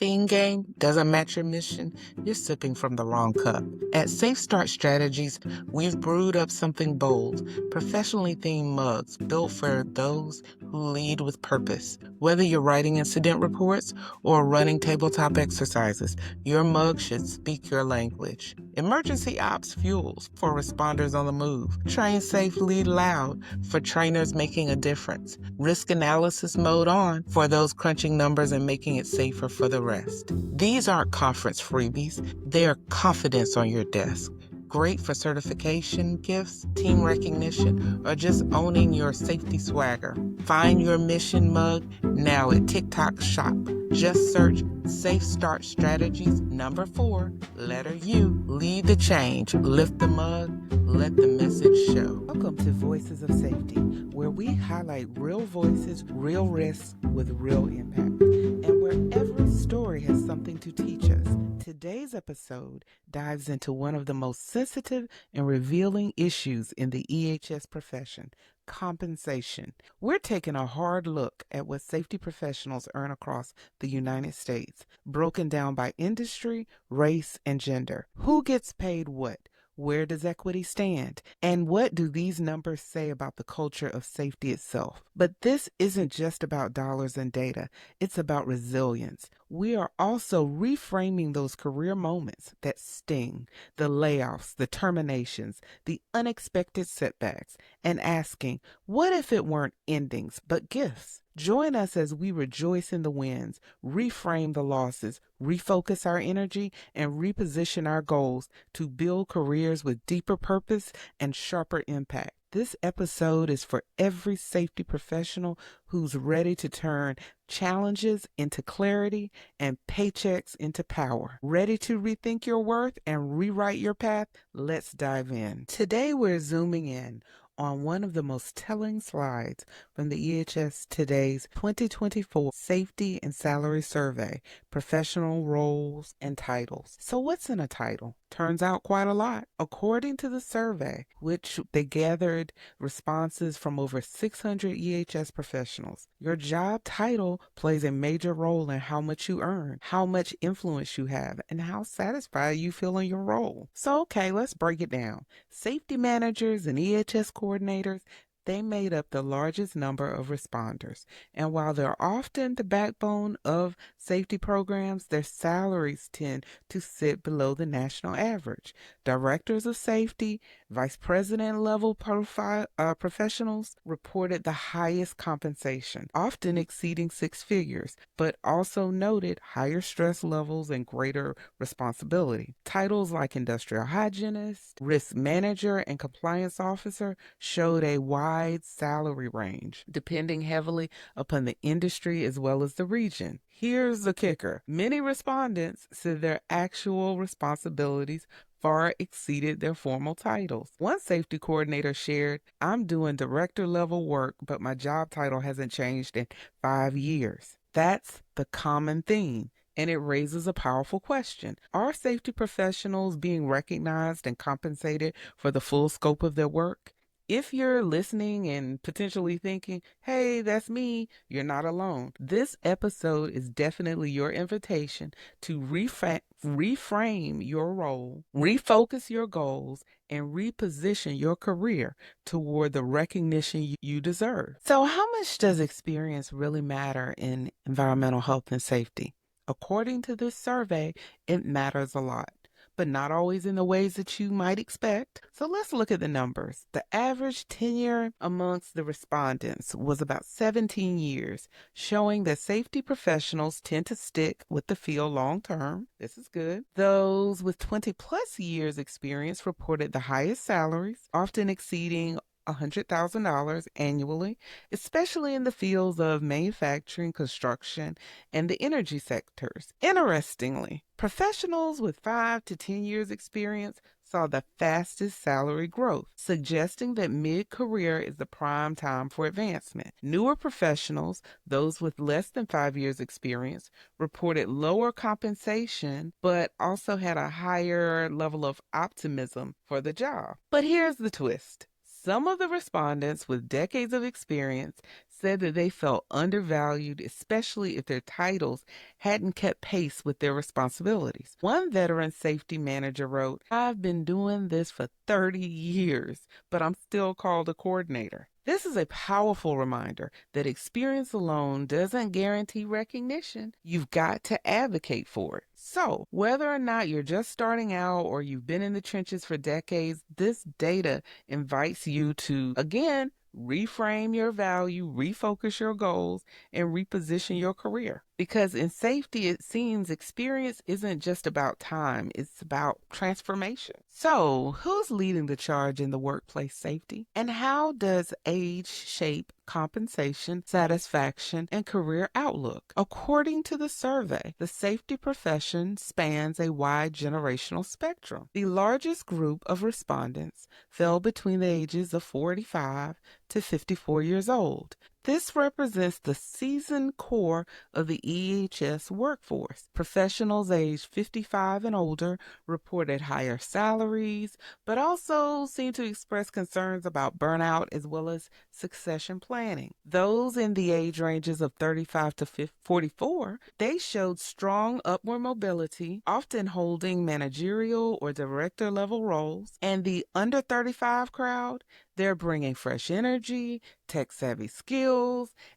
caffeine game doesn't match your mission, you're sipping from the wrong cup. At Safe Start Strategies, we've brewed up something bold, professionally themed mugs built for those who lead with purpose. Whether you're writing incident reports or running tabletop exercises, your mug should speak your language. Emergency Ops Fuels for responders on the move. Train Safe, Lead Loud for trainers making a difference. Risk Analysis Mode On for those crunching numbers and making it safer for the rest. These aren't conference freebies, they're confidence on your desk. Great for certification gifts, team recognition, or just owning your safety swagger. Find your mission mug now at TikTok Shop. Just search Safe Start Strategies number 4, letter U. Lead the change, lift the mug, let the message show. Welcome to Voices of Safety, where we highlight real voices, real risks with real impact, and where every story has something to teach us. Today's episode dives into one of the most sensitive and revealing issues in the EHS profession: compensation. We're taking a hard look at what safety professionals earn across the United States, broken down by industry, race, and gender. Who gets paid what? Where does equity stand? And what do these numbers say about the culture of safety itself? But this isn't just about dollars and data. It's about resilience. We are also reframing those career moments that sting, the layoffs, the terminations, the unexpected setbacks, and asking, what if it weren't endings, but gifts? Join us as we rejoice in the wins, reframe the losses, refocus our energy, and reposition our goals to build careers with deeper purpose and sharper impact. This episode is for every safety professional who's ready to turn challenges into clarity and paychecks into power. Ready to rethink your worth and rewrite your path? Let's dive in. Today we're zooming in on one of the most telling slides from the EHS Today's 2024 Safety and Salary Survey, Professional Roles and Titles. So what's in a title? Turns out quite a lot. According to the survey, which they gathered responses from over 600 EHS professionals, your job title plays a major role in how much you earn, how much influence you have, and how satisfied you feel in your role. So, okay, let's break it down. Safety managers and EHS coordinators, they made up the largest number of responders. And while they're often the backbone of safety programs, their salaries tend to sit below the national average. Directors of safety, vice president level professionals reported the highest compensation, often exceeding 6 figures, but also noted higher stress levels and greater responsibility. Titles like industrial hygienist, risk manager, and compliance officer showed a wide salary range, depending heavily upon the industry as well as the region. Here's the kicker. Many respondents said their actual responsibilities far exceeded their formal titles. One safety coordinator shared, "I'm doing director level work, but my job title hasn't changed in 5 years." That's the common theme. And it raises a powerful question. Are safety professionals being recognized and compensated for the full scope of their work? If you're listening and potentially thinking, hey, that's me, you're not alone. This episode is definitely your invitation to reframe your role, refocus your goals, and reposition your career toward the recognition you deserve. So how much does experience really matter in environmental health and safety? According to this survey, it matters a lot, but not always in the ways that you might expect. So let's look at the numbers. The average tenure amongst the respondents was about 17 years, showing that safety professionals tend to stick with the field long term. This is good. Those with 20 plus years experience reported the highest salaries, often exceeding $100,000 annually, especially in the fields of manufacturing, construction, and the energy sectors. Interestingly, professionals with 5 to 10 years experience saw the fastest salary growth, suggesting that mid-career is the prime time for advancement. Newer professionals, those with less than 5 years experience, reported lower compensation, but also had a higher level of optimism for the job. But here's the twist. Some of the respondents with decades of experience said that they felt undervalued, especially if their titles hadn't kept pace with their responsibilities. One veteran safety manager wrote, "I've been doing this for 30 years, but I'm still called a coordinator." This is a powerful reminder that experience alone doesn't guarantee recognition. You've got to advocate for it. So, whether or not you're just starting out or you've been in the trenches for decades, this data invites you to, again, reframe your value, refocus your goals, and reposition your career. Because in safety, it seems experience isn't just about time, it's about transformation. So, who's leading the charge in the workplace safety? And how does age shape compensation, satisfaction, and career outlook? According to the survey, the safety profession spans a wide generational spectrum. The largest group of respondents fell between the ages of 45 to 54 years old. This represents the seasoned core of the EHS workforce. Professionals aged 55 and older reported higher salaries, but also seem to express concerns about burnout as well as succession planning. Those in the age ranges of 35 to 44, they showed strong upward mobility, often holding managerial or director level roles. And the under 35 crowd, they're bringing fresh energy, tech-savvy skills,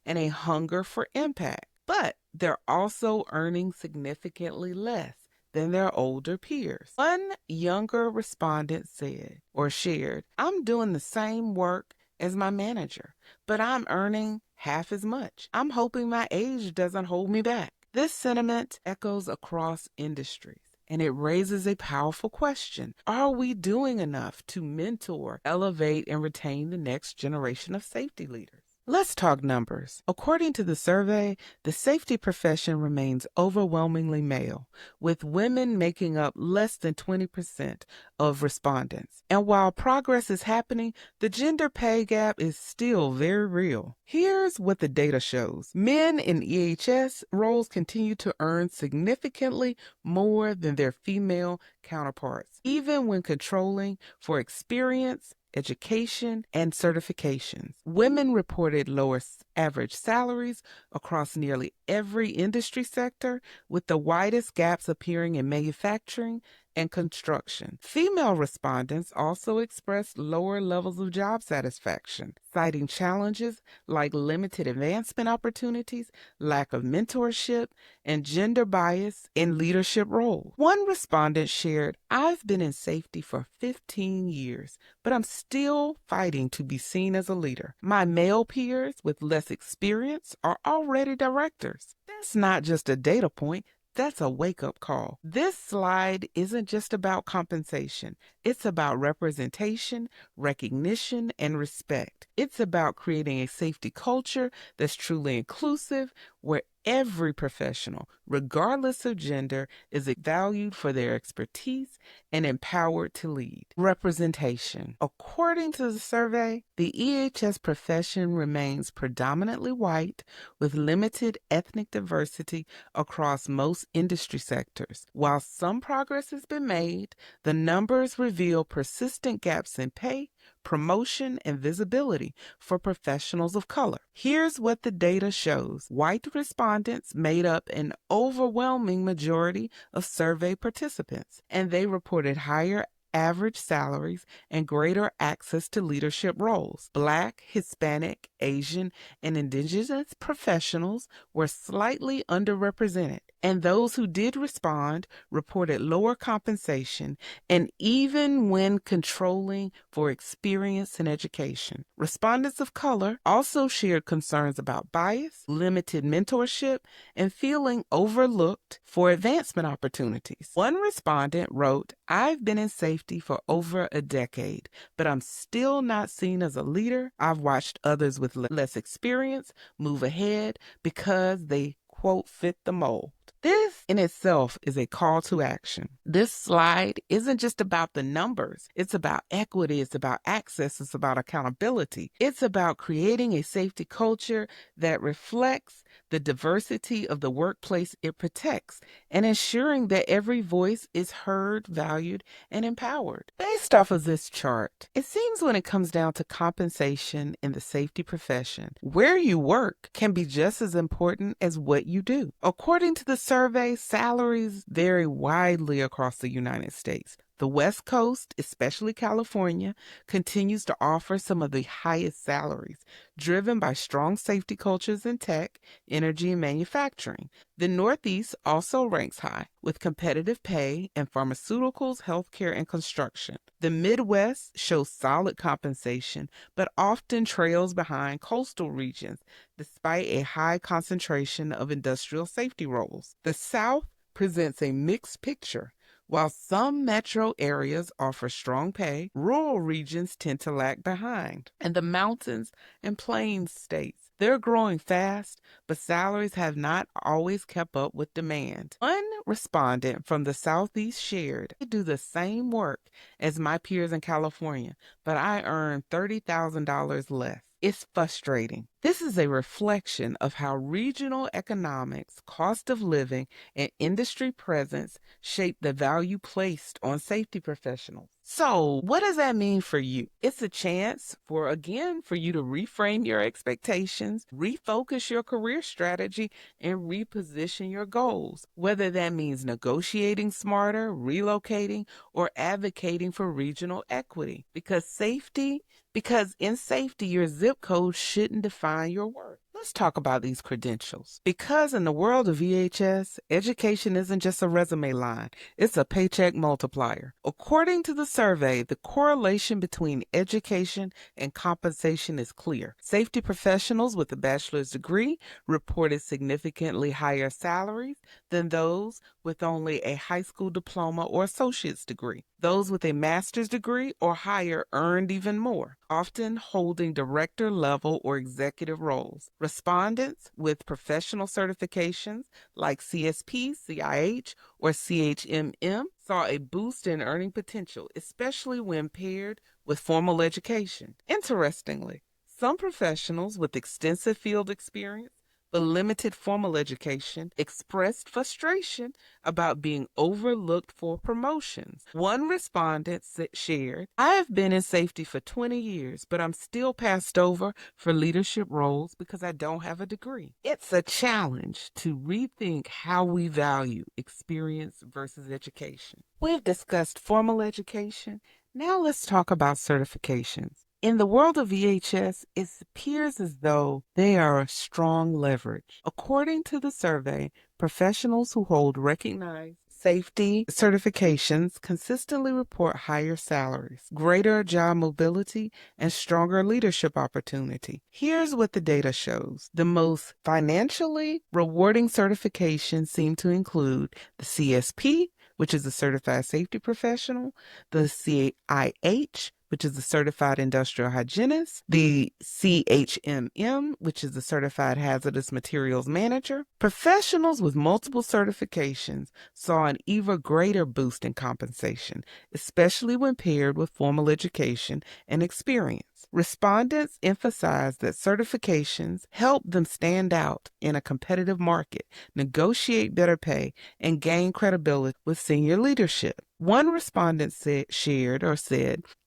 and a hunger for impact. But they're also earning significantly less than their older peers. One younger respondent said or shared, "I'm doing the same work as my manager, but I'm earning half as much. I'm hoping my age doesn't hold me back." This sentiment echoes across industries. And it raises a powerful question. Are we doing enough to mentor, elevate, and retain the next generation of safety leaders? Let's talk numbers. According to the survey, the safety profession remains overwhelmingly male, with women making up less than 20% of respondents. And while progress is happening, the gender pay gap is still very real. Here's what the data shows. Men in EHS roles continue to earn significantly more than their female counterparts, even when controlling for experience, education, and certifications. Women reported lower average salaries across nearly every industry sector, with the widest gaps appearing in manufacturing and construction. Female respondents also expressed lower levels of job satisfaction, citing challenges like limited advancement opportunities, lack of mentorship, and gender bias in leadership roles. One respondent shared, "I've been in safety for 15 years, but I'm still fighting to be seen as a leader. My male peers with less experience are already directors." That's not just a data point. That's a wake-up call. This slide isn't just about compensation. It's about representation, recognition, and respect. It's about creating a safety culture that's truly inclusive, where every professional, regardless of gender, is valued for their expertise and empowered to lead. Representation. According to the survey, the EHS profession remains predominantly white, with limited ethnic diversity across most industry sectors. While some progress has been made, the numbers reveal persistent gaps in pay, promotion, and visibility for professionals of color. Here's what the data shows. White respondents made up an overwhelming majority of survey participants, and they reported higher average salaries and greater access to leadership roles. Black, Hispanic, Asian, and Indigenous professionals were slightly underrepresented, and those who did respond reported lower compensation, and even when controlling for experience and education. Respondents of color also shared concerns about bias, limited mentorship, and feeling overlooked for advancement opportunities. One respondent wrote, "I've been in safety for over a decade, but I'm still not seen as a leader. I've watched others with less experience move ahead because they, quote, fit the mold." This in itself is a call to action. This slide isn't just about the numbers. It's about equity. It's about access. It's about accountability. It's about creating a safety culture that reflects the diversity of the workplace it protects and ensuring that every voice is heard, valued, and empowered. Based off of this chart, it seems when it comes down to compensation in the safety profession, where you work can be just as important as what you do. According to the survey, salaries vary widely across the United States. The West Coast, especially California, continues to offer some of the highest salaries, driven by strong safety cultures in tech, energy, and manufacturing. The Northeast also ranks high, with competitive pay in pharmaceuticals, healthcare, and construction. The Midwest shows solid compensation, but often trails behind coastal regions, despite a high concentration of industrial safety roles. The South presents a mixed picture. While some metro areas offer strong pay, rural regions tend to lag behind. And the mountains and plains states, they're growing fast, but salaries have not always kept up with demand. One respondent from the Southeast shared, I do the same work as my peers in California, but I earn $30,000 less. It's frustrating. This is a reflection of how regional economics, cost of living, and industry presence shape the value placed on safety professionals. So, what does that mean for you? It's a chance for you to reframe your expectations, refocus your career strategy, and reposition your goals. Whether that means negotiating smarter, relocating, or advocating for regional equity. Because in safety, your zip code shouldn't define your worth. Let's talk about these credentials. Because in the world of VHS, education isn't just a resume line, it's a paycheck multiplier. According to the survey, the correlation between education and compensation is clear. Safety professionals with a bachelor's degree reported significantly higher salaries than those with only a high school diploma or associate's degree. Those with a master's degree or higher earned even more, often holding director level or executive roles. Respondents with professional certifications like CSP, CIH, or CHMM saw a boost in earning potential, especially when paired with formal education. Interestingly, some professionals with extensive field experience but limited formal education expressed frustration about being overlooked for promotions. One respondent shared, I have been in safety for 20 years, but I'm still passed over for leadership roles because I don't have a degree. It's a challenge to rethink how we value experience versus education. We've discussed formal education. Now let's talk about certifications. In the world of VHS, it appears as though they are a strong leverage. According to the survey, professionals who hold recognized safety certifications consistently report higher salaries, greater job mobility, and stronger leadership opportunity. Here's what the data shows. The most financially rewarding certifications seem to include the CSP, which is a certified safety professional, the CIH, which is a certified industrial hygienist, the CHMM, which is a certified hazardous materials manager. Professionals with multiple certifications saw an even greater boost in compensation, especially when paired with formal education and experience. Respondents emphasized that certifications help them stand out in a competitive market, negotiate better pay, and gain credibility with senior leadership. One respondent said,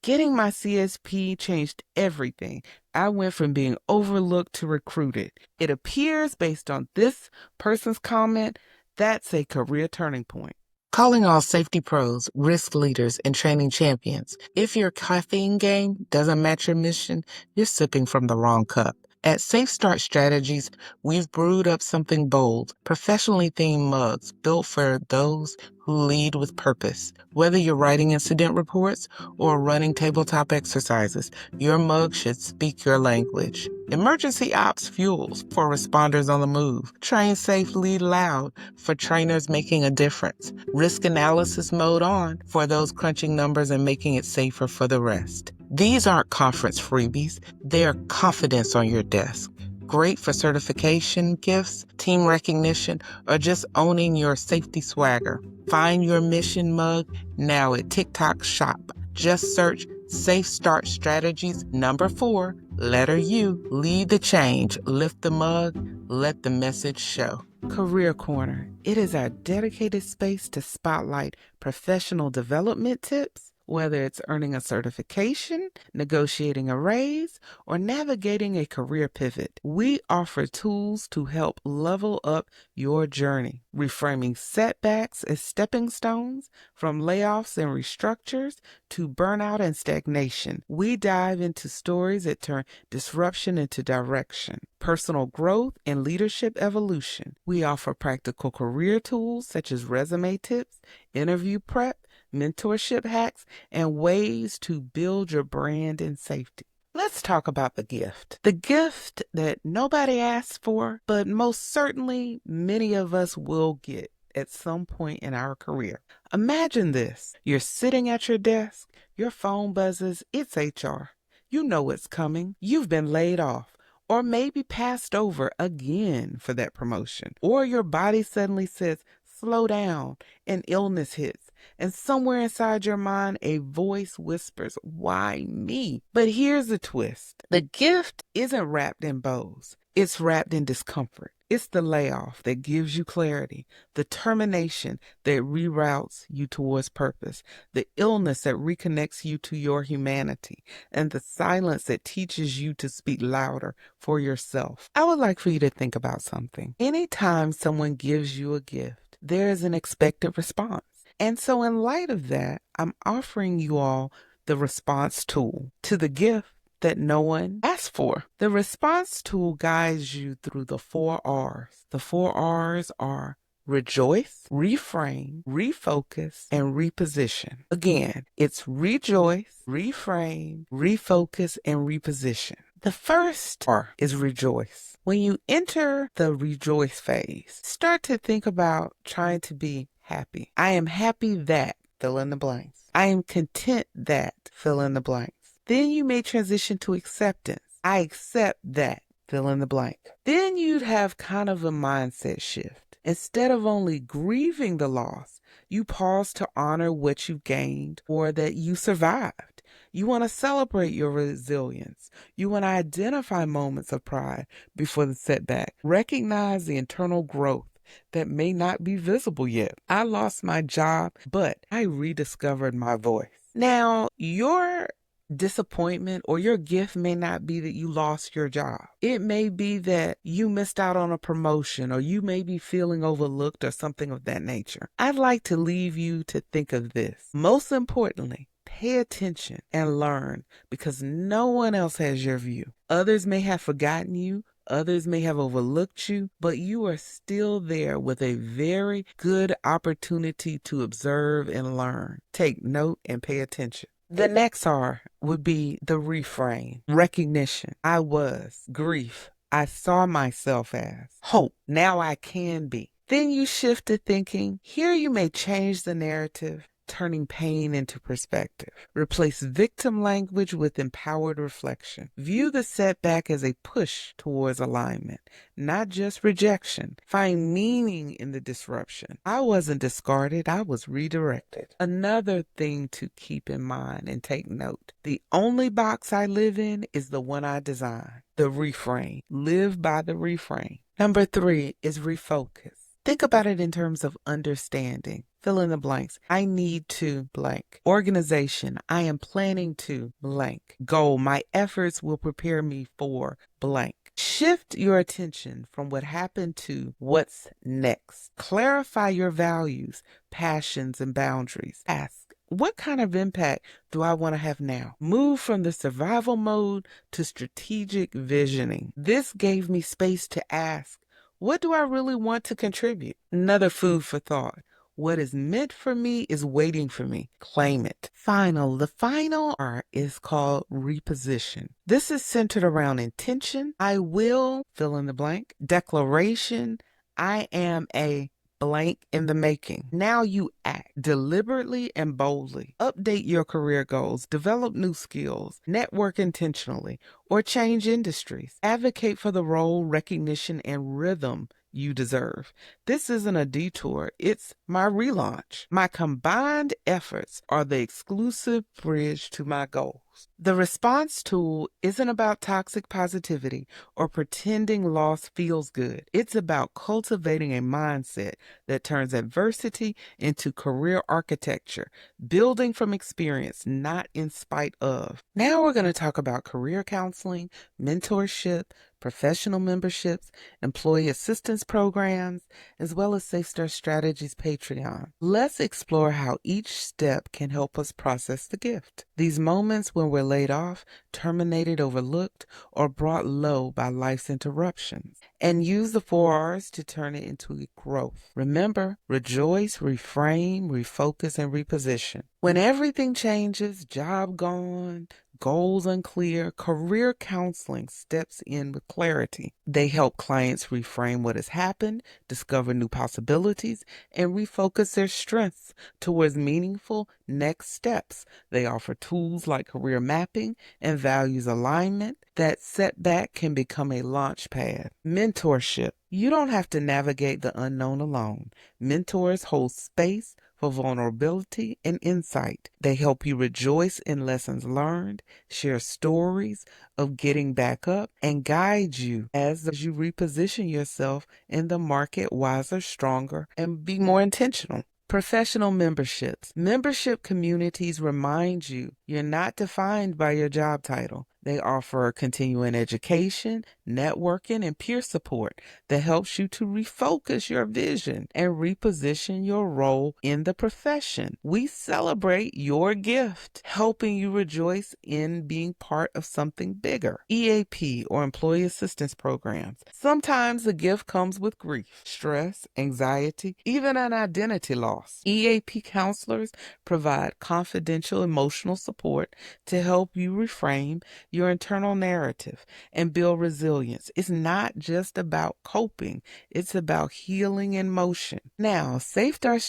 getting my CSP changed everything. I went from being overlooked to recruited. It appears, based on this person's comment, that's a career turning point. Calling all safety pros, risk leaders, and training champions. If your caffeine game doesn't match your mission, you're sipping from the wrong cup. At Safe Start Strategies, we've brewed up something bold, professionally themed mugs built for those who lead with purpose. Whether you're writing incident reports or running tabletop exercises, your mug should speak your language. Emergency Ops Fuels for responders on the move. Train Safe, Lead Loud for trainers making a difference. Risk Analysis Mode On for those crunching numbers and making it safer for the rest. These aren't conference freebies. They're confidence on your desk. Great for certification gifts, team recognition, or just owning your safety swagger. Find your mission mug now at TikTok Shop. Just search Safe Start Strategies #4, letter U. Lead the change, lift the mug, let the message show. Career Corner. It is our dedicated space to spotlight professional development tips, whether it's earning a certification, negotiating a raise, or navigating a career pivot. We offer tools to help level up your journey, reframing setbacks as stepping stones, from layoffs and restructures to burnout and stagnation. We dive into stories that turn disruption into direction, personal growth, and leadership evolution. We offer practical career tools such as resume tips, interview prep, mentorship hacks, and ways to build your brand in safety. Let's talk about the gift. The gift that nobody asked for, but most certainly many of us will get at some point in our career. Imagine this. You're sitting at your desk, your phone buzzes, it's HR. You know it's coming. You've been laid off, or maybe passed over again for that promotion. Or your body suddenly says, slow down, and illness hits. And somewhere inside your mind, a voice whispers, why me? But here's the twist. The gift isn't wrapped in bows. It's wrapped in discomfort. It's the layoff that gives you clarity, the termination that reroutes you towards purpose, the illness that reconnects you to your humanity, and the silence that teaches you to speak louder for yourself. I would like for you to think about something. Anytime someone gives you a gift, there is an expected response. And so in light of that, I'm offering you all the response tool to the gift that no one asked for. The response tool guides you through the 4 R's. The 4 R's are rejoice, reframe, refocus, and reposition. Again, it's rejoice, reframe, refocus, and reposition. The first R is rejoice. When you enter the rejoice phase, start to think about trying to be happy. I am happy that, fill in the blanks. I am content that, fill in the blanks. Then you may transition to acceptance. I accept that, fill in the blank. Then you'd have kind of a mindset shift. Instead of only grieving the loss, you pause to honor what you gained or that you survived. You want to celebrate your resilience. You want to identify moments of pride before the setback. Recognize the internal growth that may not be visible yet. I lost my job, but I rediscovered my voice. Now, your disappointment or your gift may not be that you lost your job. It may be that you missed out on a promotion, or you may be feeling overlooked or something of that nature. I'd like to leave you to think of this. Most importantly, pay attention and learn, because no one else has your view. Others may have forgotten you. Others may have overlooked you, but you are still there with a very good opportunity to observe and learn. Take note and pay attention. The next R would be the reframe. Recognition. I was. Grief. I saw myself as. Hope. Now I can be. Then you shift to thinking. Here you may change the narrative, turning pain into perspective. Replace victim language with empowered reflection. View the setback as a push towards alignment, not just rejection. Find meaning in the disruption. I wasn't discarded, I was redirected. Another thing to keep in mind and take note: the only box I live in is the one I design. The reframe. Live by the reframe. Number 3 is refocus. Think about it in terms of understanding. Fill in the blanks. I need to blank. Organization. I am planning to blank. Goal. My efforts will prepare me for blank. Shift your attention from what happened to what's next. Clarify your values, passions, and boundaries. Ask, what kind of impact do I want to have now? Move from the survival mode to strategic visioning. This gave me space to ask, what do I really want to contribute? Another food for thought. What is meant for me is waiting for me. Claim it. The final R is called reposition. This is centered around intention. I will, fill in the blank. Declaration. I am a blank in the making. Now you act deliberately and boldly. Update your career goals, develop new skills, network intentionally, or change industries. Advocate for the role, recognition, and rhythm you deserve. This isn't a detour, it's my relaunch. My combined efforts are the exclusive bridge to my goals. The response tool isn't about toxic positivity or pretending loss feels good. It's about cultivating a mindset that turns adversity into career architecture, building from experience, not in spite of. Now we're going to talk about career counseling, mentorship, professional memberships, employee assistance programs, as well as Safe Start Strategies Patreon. Let's explore how each step can help us process the gift. These moments when we're laid off, terminated, overlooked, or brought low by life's interruptions. And use the 4 R's to turn it into a growth. Remember, rejoice, reframe, refocus, and reposition. When everything changes, job gone, goals unclear, career counseling steps in with clarity. They help clients reframe what has happened, discover new possibilities, and refocus their strengths towards meaningful next steps. They offer tools like career mapping and values alignment. That setback can become a launch pad. Mentorship. You don't have to navigate the unknown alone. Mentors hold space for vulnerability and insight. They help you rejoice in lessons learned, share stories of getting back up, and guide you as you reposition yourself in the market wiser, stronger, and be more intentional. Professional memberships. Membership communities remind you you're not defined by your job title. They offer continuing education, networking, and peer support that helps you to refocus your vision and reposition your role in the profession. We celebrate your gift, helping you rejoice in being part of something bigger. EAP or employee assistance programs. Sometimes the gift comes with grief, stress, anxiety, even an identity loss. EAP counselors provide confidential emotional support to help you reframe your internal narrative and build resilience. It's not just about coping, it's about healing in motion. Now, at Safeguard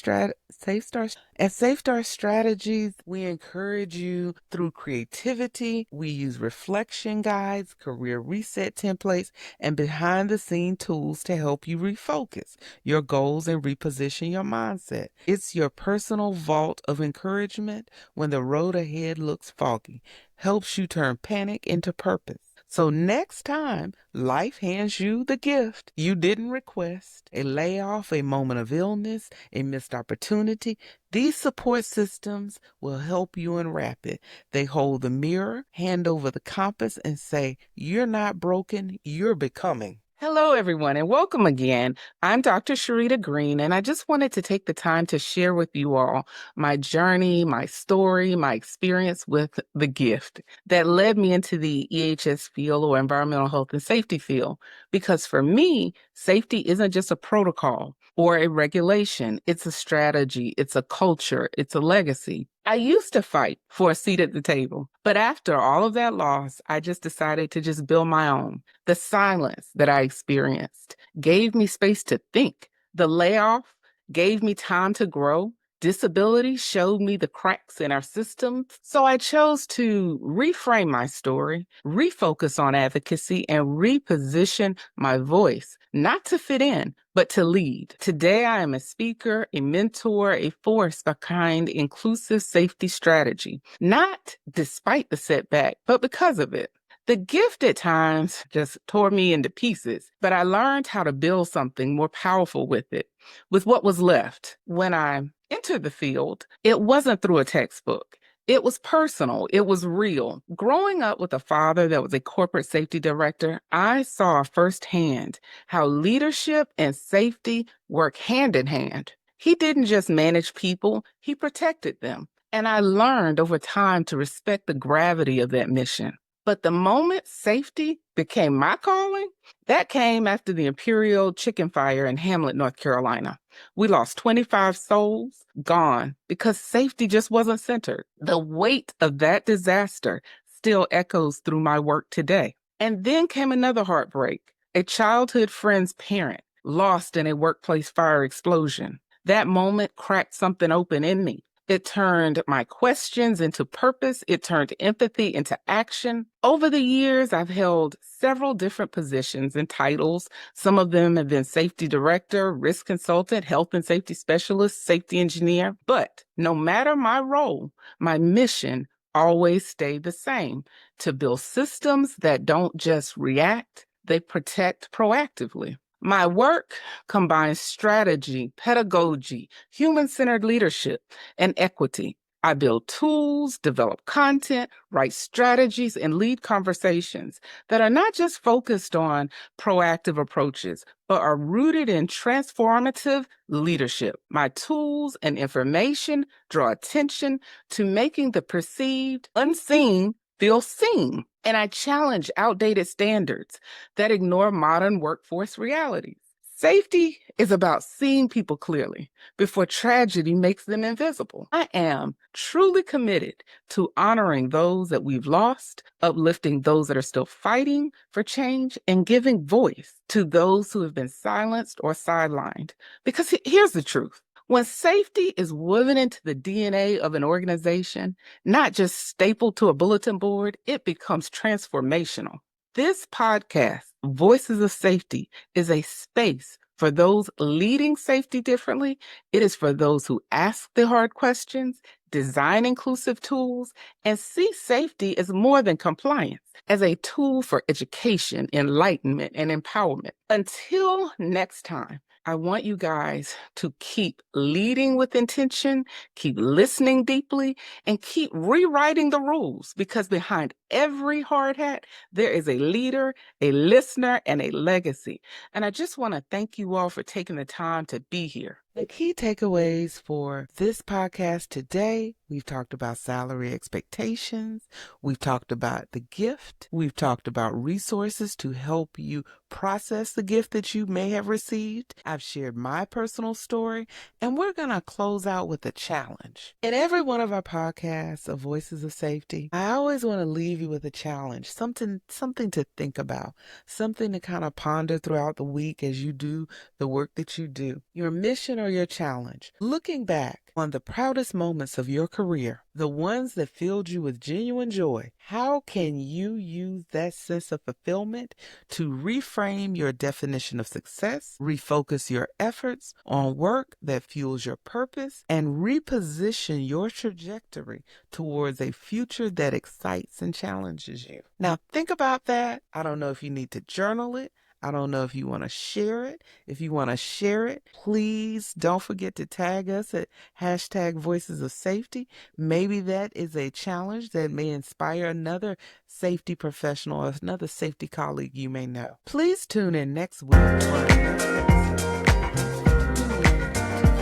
Strategies, we encourage you through creativity. We use reflection guides, career reset templates, and behind the scene tools to help you refocus your goals and reposition your mindset. It's your personal vault of encouragement when the road ahead looks foggy, helps you turn panic into purpose. So next time life hands you the gift you didn't request, a layoff, a moment of illness, a missed opportunity, these support systems will help you unwrap it. They hold the mirror, hand over the compass, and say, you're not broken, you're becoming. Hello, everyone, and welcome again. I'm Dr. Sharita Green, and I just wanted to take the time to share with you all my journey, my story, my experience with the gift that led me into the EHS field or environmental health and safety field. Because for me, safety isn't just a protocol or a regulation. It's a strategy, it's a culture, it's a legacy. I used to fight for a seat at the table, but after all of that loss, I just decided to just build my own. The silence that I experienced gave me space to think. The layoff gave me time to grow. Disability showed me the cracks in our system. So I chose to reframe my story, refocus on advocacy, and reposition my voice, not to fit in, but to lead. Today, I am a speaker, a mentor, a force behind inclusive safety strategy, not despite the setback, but because of it. The gift at times just tore me into pieces, but I learned how to build something more powerful with it, with what was left. When I entered the field, it wasn't through a textbook. It was personal. It was real. Growing up with a father that was a corporate safety director, I saw firsthand how leadership and safety work hand in hand. He didn't just manage people, he protected them. And I learned over time to respect the gravity of that mission. But the moment safety became my calling, that came after the Imperial Chicken Fire in Hamlet, North Carolina. We lost 25 souls, gone, because safety just wasn't centered. The weight of that disaster still echoes through my work today. And then came another heartbreak. A childhood friend's parent lost in a workplace fire explosion. That moment cracked something open in me. It turned my questions into purpose. It turned empathy into action. Over the years, I've held several different positions and titles. Some of them have been safety director, risk consultant, health and safety specialist, safety engineer. But no matter my role, my mission always stayed the same: to build systems that don't just react, they protect proactively. My work combines strategy, pedagogy, human-centered leadership, and equity. I build tools, develop content, write strategies, and lead conversations that are not just focused on proactive approaches, but are rooted in transformative leadership. My tools and information draw attention to making the perceived unseen feel seen. And I challenge outdated standards that ignore modern workforce realities. Safety is about seeing people clearly before tragedy makes them invisible. I am truly committed to honoring those that we've lost, uplifting those that are still fighting for change, and giving voice to those who have been silenced or sidelined. Because here's the truth. When safety is woven into the DNA of an organization, not just stapled to a bulletin board, it becomes transformational. This podcast, Voices of Safety, is a space for those leading safety differently. It is for those who ask the hard questions, design inclusive tools, and see safety as more than compliance, as a tool for education, enlightenment, and empowerment. Until next time, I want you guys to keep leading with intention, keep listening deeply, and keep rewriting the rules, because behind every hard hat, there is a leader, a listener, and a legacy. And I just want to thank you all for taking the time to be here. The key takeaways for this podcast today: we've talked about salary expectations, we've talked about the gift, we've talked about resources to help you process the gift that you may have received. I've shared my personal story, and we're going to close out with a challenge. In every one of our podcasts of Voices of Safety, I always want to leave you with a challenge, something to think about, something to kind of ponder throughout the week as you do the work that you do. Your mission or your challenge. Looking back on the proudest moments of your career, the ones that filled you with genuine joy, how can you use that sense of fulfillment to reframe your definition of success, refocus your efforts on work that fuels your purpose, and reposition your trajectory towards a future that excites and challenges you? Now, think about that. I don't know if you need to journal it. I don't know if you want to share it. If you want to share it, please don't forget to tag us at hashtag Voices of Safety. Maybe that is a challenge that may inspire another safety professional or another safety colleague you may know. Please tune in next week for our next episode.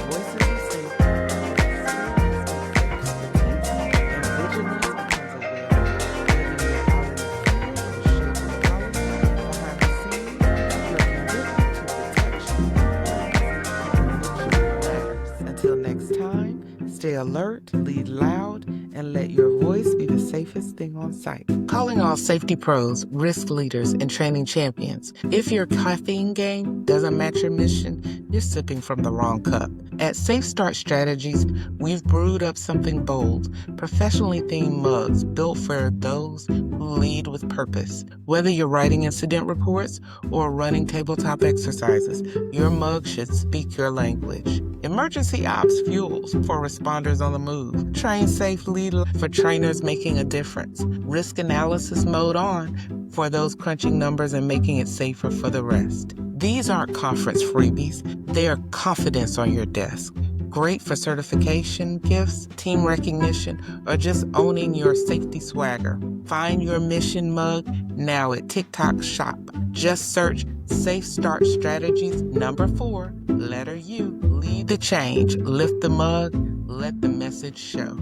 Voices of Safety. And vigilance becomes a way of living your out in the field or shaping policy behind the scenes. Your commitment to protection matters. Until next time, stay alert, lead loud, and let your voice be the safest thing on site. Calling all safety pros, risk leaders, and training champions. If your caffeine game doesn't match your mission, you're sipping from the wrong cup. At Safe Start Strategies, we've brewed up something bold, professionally themed mugs built for those who lead with purpose. Whether you're writing incident reports or running tabletop exercises, your mug should speak your language. Emergency ops fuels for responders on the move. Train Safe Lead for trainers making a difference. Risk analysis mode on for those crunching numbers and making it safer for the rest. These aren't conference freebies. They are confidence on your desk. Great for certification, gifts, team recognition, or just owning your safety swagger. Find your mission mug now at TikTok Shop. Just search Safe Start Strategies #4, letter U. Lead the change, lift the mug, let the message show.